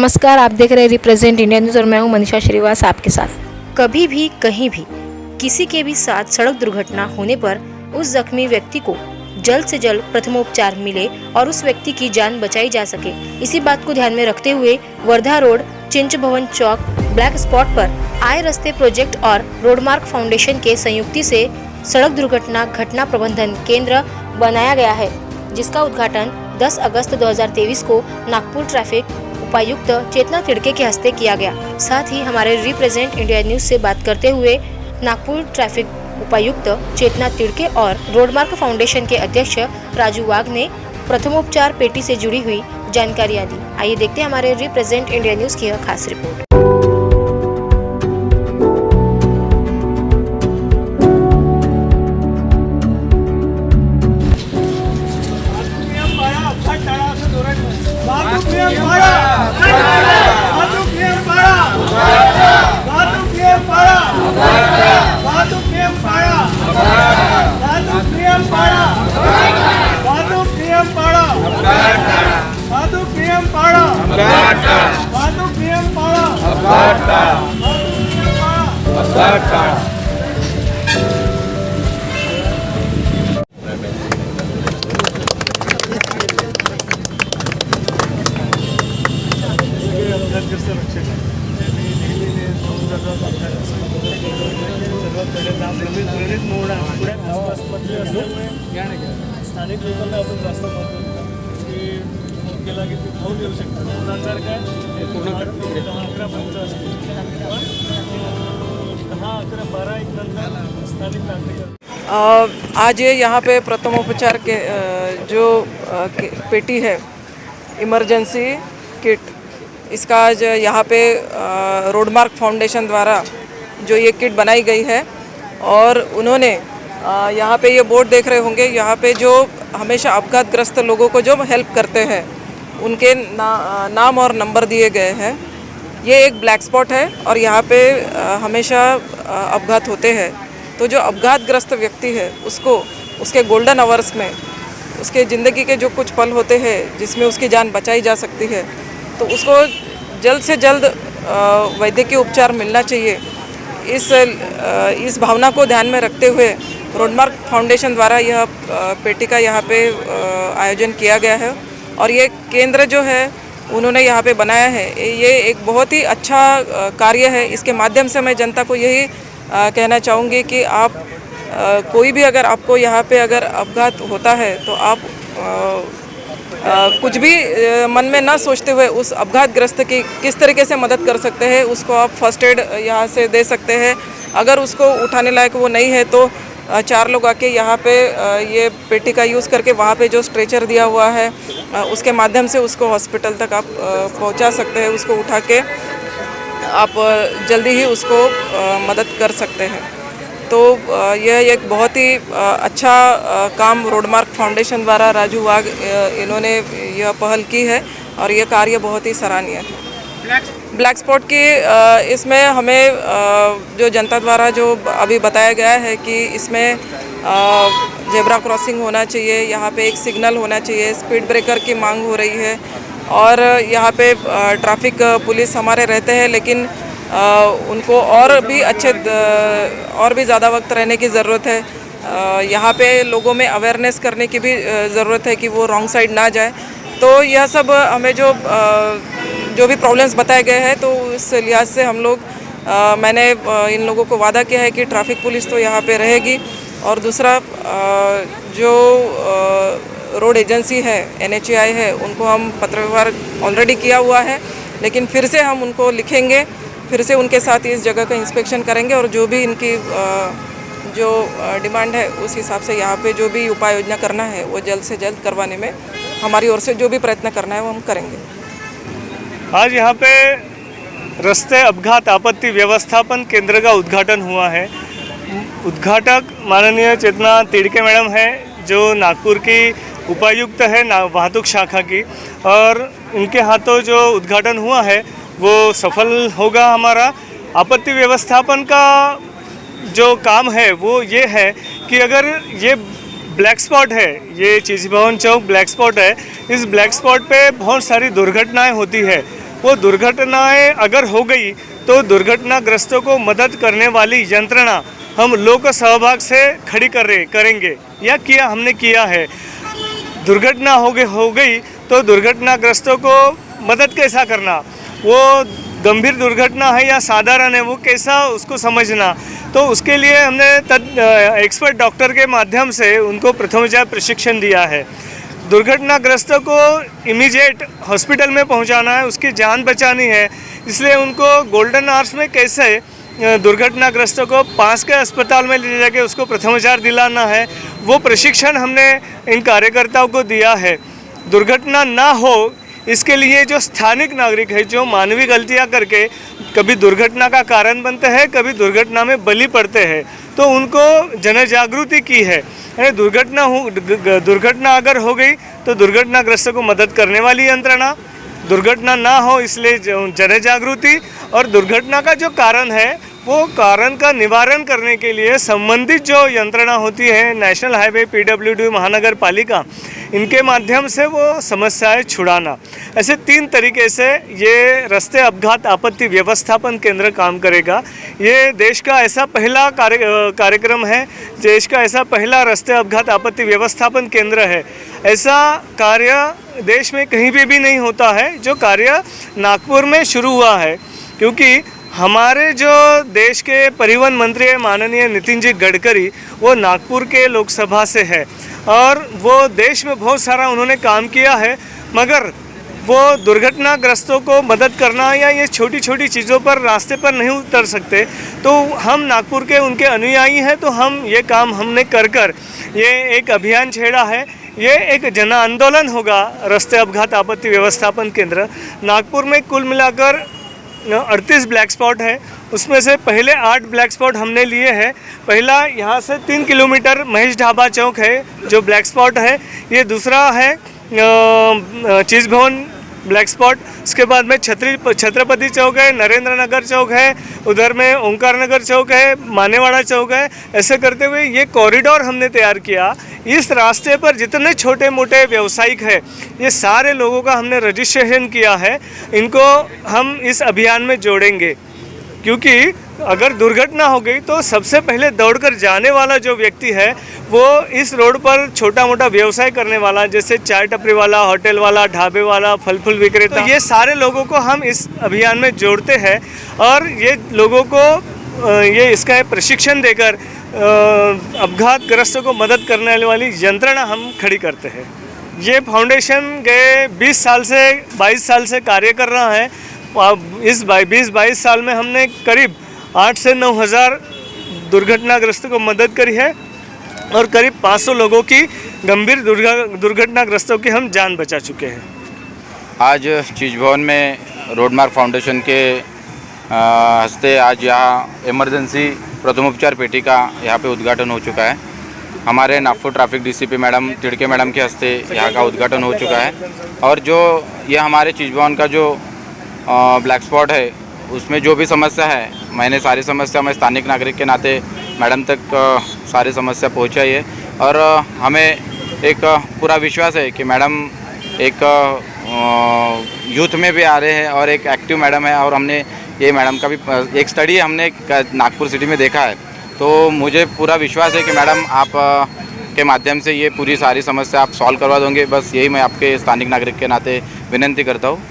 नमस्कार, आप देख रहे हैं रिप्रेजेंट इंडिया न्यूज़ और मैं हूं मनीषा श्रीवास आपके साथ। कभी भी कहीं भी किसी के भी साथ सड़क दुर्घटना होने पर उस जख्मी व्यक्ति को जल्द से जल्द प्रथमोपचार मिले और उस व्यक्ति की जान बचाई जा सके, इसी बात को ध्यान में रखते हुए वर्धा रोड चिंच भवन चौक ब्लैक स्पॉट पर आए रास्ते प्रोजेक्ट और रोडमार्क फाउंडेशन के संयुक्ति से सड़क दुर्घटना घटना प्रबंधन केंद्र बनाया गया है, जिसका उद्घाटन 10 अगस्त 2023 को नागपुर ट्रैफिक उपायुक्त चेतना तिड़के के हस्ते किया गया। साथ ही हमारे रिप्रेजेंट इंडिया न्यूज़ से बात करते हुए नागपुर ट्रैफिक उपायुक्त चेतना तिड़के और रोडमार्क फाउंडेशन के अध्यक्ष राजू वाघ ने प्रथमोपचार पेटी से जुड़ी हुई जानकारियां दी। आइए देखते हैं हमारे रिप्रेजेंट इंडिया न्यूज़ की यह खास रिपोर्ट। स्थानिक लोकांना आपण जास्त महत्त्व की केला की ते खाऊन येऊ शकतात. मुलांचा काय पूर्ण 10-11 असते, पण 10-11-12 एक नंतर स्थानिक नागरिक आज ये यहाँ पे प्रथमोपचार के जो पेटी है इमरजेंसी किट, इसका आज यहाँ पे रोडमार्क फाउंडेशन द्वारा जो ये किट बनाई गई है और उन्होंने यहाँ पे ये बोर्ड देख रहे होंगे, यहाँ पे जो हमेशा अपघातग्रस्त लोगों को जो हेल्प करते हैं उनके नाम और नंबर दिए गए हैं। ये एक ब्लैक स्पॉट है और यहाँ पे हमेशा अपघात होते हैं, तो जो अपघातग्रस्त व्यक्ति है उसको उसके गोल्डन आवर्स में उसके ज़िंदगी के जो कुछ पल होते हैं जिसमें उसकी जान बचाई जा सकती है, तो उसको जल्द से जल्द वैद्यकीय उपचार मिलना चाहिए। इस भावना को ध्यान में रखते हुए रोडमार्क फाउंडेशन द्वारा यह पेटी का यहाँ पे आयोजन किया गया है और ये केंद्र जो है उन्होंने यहाँ पे बनाया है। ये एक बहुत ही अच्छा कार्य है। इसके माध्यम से मैं जनता को यही कहना चाहूँगी कि आप कोई भी अगर आपको यहाँ पे अगर अपघात होता है तो आप कुछ भी मन में ना सोचते हुए उस अपघातग्रस्त की किस तरीके से मदद कर सकते हैं, उसको आप फर्स्ट एड यहाँ से दे सकते हैं। अगर उसको उठाने लायक वो नहीं है तो 4 लोग आके यहाँ पे ये पेटी का यूज़ करके वहाँ पे जो स्ट्रेचर दिया हुआ है उसके माध्यम से उसको हॉस्पिटल तक आप पहुँचा सकते हैं। उसको उठा के आप जल्दी ही उसको मदद कर सकते हैं। तो यह एक बहुत ही अच्छा काम रोडमार्क फाउंडेशन द्वारा राजू वाघ इन्होंने यह पहल की है और यह कार्य बहुत ही सराहनीय है। ब्लैक स्पॉट की इसमें हमें जो जनता द्वारा जो अभी बताया गया है कि इसमें जेब्रा क्रॉसिंग होना चाहिए, यहाँ पे एक सिग्नल होना चाहिए, स्पीड ब्रेकर की मांग हो रही है और यहाँ पे ट्रैफिक पुलिस हमारे रहते हैं, लेकिन उनको और भी ज़्यादा वक्त रहने की ज़रूरत है। यहाँ पे लोगों में अवेयरनेस करने की भी ज़रूरत है कि वो रॉन्ग साइड ना जाए। तो यह सब हमें जो भी प्रॉब्लम्स बताए गए हैं, तो उस लिहाज से हम लोग मैंने इन लोगों को वादा किया है कि ट्रैफिक पुलिस तो यहाँ पे रहेगी और दूसरा जो रोड एजेंसी है NHAI है उनको हम पत्र व्यवहार ऑलरेडी किया हुआ है, लेकिन फिर से हम उनको लिखेंगे, फिर से उनके साथ इस जगह का इंस्पेक्शन करेंगे और जो भी इनकी जो डिमांड है उस हिसाब से यहाँ पे जो भी उपाय योजना करना है वो जल्द से जल्द करवाने में हमारी ओर से जो भी प्रयत्न करना है वो हम करेंगे। आज यहाँ पे रस्ते अपघात आपत्ति व्यवस्थापन केंद्र का उद्घाटन हुआ है। उद्घाटक माननीय चेतना तिड़के मैडम है जो नागपुर की उपायुक्त है वाहतुक शाखा की, और इनके हाथों जो उद्घाटन हुआ है वो सफल होगा। हमारा आपत्ति व्यवस्थापन का जो काम है वो ये है कि अगर ये ब्लैक स्पॉट है, ये चिंच भवन चौक ब्लैक स्पॉट है, इस ब्लैक स्पॉट पे बहुत सारी दुर्घटनाएं होती है। वो दुर्घटनाएं अगर हो गई तो दुर्घटनाग्रस्तों को मदद करने वाली यंत्रणा हम लोक सहभाग से खड़ी करेंगे या हमने किया है। दुर्घटना हो गई तो दुर्घटनाग्रस्तों को मदद कैसा करना, वो गंभीर दुर्घटना है या साधारण है, वो कैसा उसको समझना, तो उसके लिए हमने एक्सपर्ट डॉक्टर के माध्यम से उनको प्रथमोपचार प्रशिक्षण दिया है। दुर्घटनाग्रस्तों को इमीडिएट हॉस्पिटल में पहुंचाना है, उसकी जान बचानी है, इसलिए उनको गोल्डन आवर्स में कैसे दुर्घटनाग्रस्तों को पास के अस्पताल में ले जाके उसको प्रथमोपचार दिलाना है, वो प्रशिक्षण हमने इन कार्यकर्ताओं को दिया है। दुर्घटना ना हो इसके लिए जो स्थानिक नागरिक है, जो मानवीय गलतियां करके कभी दुर्घटना का कारण बनते हैं, कभी दुर्घटना में बलि पड़ते हैं, तो उनको जन जागृति की है। दुर्घटना अगर हो गई तो दुर्घटनाग्रस्तों को मदद करने वाली यंत्रणा, दुर्घटना ना हो इसलिए जन जागृति, और दुर्घटना का जो कारण है वो कारण का निवारण करने के लिए संबंधित जो यंत्रणा होती है, नेशनल हाईवे, पीडब्ल्यूडी, महानगर पालिका, इनके माध्यम से वो समस्याएं छुड़ाना। ऐसे 3 तरीके से ये रास्ते अपघात आपत्ति व्यवस्थापन केंद्र काम करेगा। ये देश का ऐसा पहला कार्यक्रम है, देश का ऐसा पहला रास्ते अपघात आपत्ति व्यवस्थापन केंद्र है। ऐसा कार्य देश में कहीं भी नहीं होता है, जो कार्य नागपुर में शुरू हुआ है, क्योंकि हमारे जो देश के परिवहन मंत्री हैं माननीय नितिन जी गडकरी, वो नागपुर के लोकसभा से है और वो देश में बहुत सारा उन्होंने काम किया है, मगर वो दुर्घटनाग्रस्तों को मदद करना या ये छोटी छोटी चीज़ों पर रास्ते पर नहीं उतर सकते। तो हम नागपुर के उनके अनुयायी हैं, तो हम ये काम हमने कर ये एक अभियान छेड़ा है। ये एक जन आंदोलन होगा रास्ते अपघात आपत्ति व्यवस्थापन केंद्र। नागपुर में कुल मिलाकर 38 ब्लैक स्पॉट है, उसमें से पहले 8 ब्लैक स्पॉट हमने लिए हैं। पहला यहाँ से 3 किलोमीटर महेश ढाबा चौक है जो ब्लैक स्पॉट है, ये दूसरा है चीज़ भवन ब्लैक स्पॉट, उसके बाद में छत्रपति चौक है, नरेंद्र नगर चौक है, उधर में ओंकार नगर चौक है, मानेवाड़ा चौक है। ऐसे करते हुए ये कॉरिडोर हमने तैयार किया। इस रास्ते पर जितने छोटे मोटे व्यावसायिक है, ये सारे लोगों का हमने रजिस्ट्रेशन किया है, इनको हम इस अभियान में जोड़ेंगे, क्योंकि अगर दुर्घटना हो गई तो सबसे पहले दौड़कर जाने वाला जो व्यक्ति है वो इस रोड पर छोटा मोटा व्यवसाय करने वाला, जैसे चाय टपरी वाला, होटल वाला, ढाबे वाला, फल फूल विक्रेता, तो ये सारे लोगों को हम इस अभियान में जोड़ते हैं और ये लोगों को ये इसका प्रशिक्षण देकर अपघातग्रस्तों को मदद करने वाली यंत्रणा हम खड़ी करते हैं। ये फाउंडेशन गए 22 साल से कार्य कर रहा है। इस 20-22 साल में हमने करीब 8 से 9 हज़ार दुर्घटनाग्रस्तों को मदद करी है और करीब 500 लोगों की गंभीर दुर्घटनाग्रस्तों की हम जान बचा चुके हैं। आज चीज भवन में रोडमार्क फाउंडेशन के हस्ते आज यहाँ इमरजेंसी प्रथमोपचार पेटी का यहाँ पे उद्घाटन हो चुका है। हमारे Nagpur traffic DCP madam Tidke madam के हस्ते यहाँ का उद्घाटन हो चुका है और जो ये हमारे चीज भवन का जो ब्लैक स्पॉट है उसमें जो भी समस्या है, मैंने सारी समस्या मैं स्थानिक नागरिक के नाते मैडम तक सारी समस्या पहुँचाई है और हमें एक पूरा विश्वास है कि मैडम एक यूथ में भी आ रहे हैं और एक एक्टिव मैडम है और हमने ये मैडम का भी एक स्टडी हमने नागपुर सिटी में देखा है, तो मुझे पूरा विश्वास है कि मैडम आप के माध्यम से ये पूरी सारी समस्या आप सॉल्व करवा दोगे। बस यही मैं आपके स्थानिक नागरिक के नाते विनंती करता हूँ।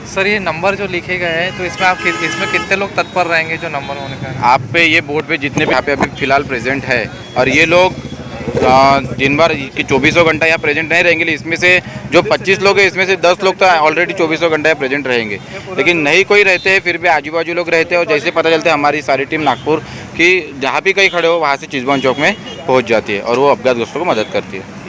सर ये नंबर जो लिखे गए हैं तो इसमें कितने लोग तत्पर रहेंगे जो नंबर होने का? आप पे ये बोर्ड पे जितने भी यहाँ पे अभी फ़िलहाल प्रेजेंट है और ये लोग दिन भर कि 24 घंटा यहाँ प्रेजेंट नहीं रहेंगे। इसमें से जो 25 लोग हैं इसमें से 10 लोग तो ऑलरेडी 24 घंटा यहाँ प्रेजेंट रहेंगे, लेकिन नहीं कोई रहते हैं फिर भी आजू बाजू लोग रहते हैं और जैसे पता चलता है हमारी सारी टीम नागपुर की जहाँ भी कहीं खड़े हो वहाँ से चीज़ भवन चौक में पहुँच जाती है और वो अपघातग्रस्तों को मदद करती है।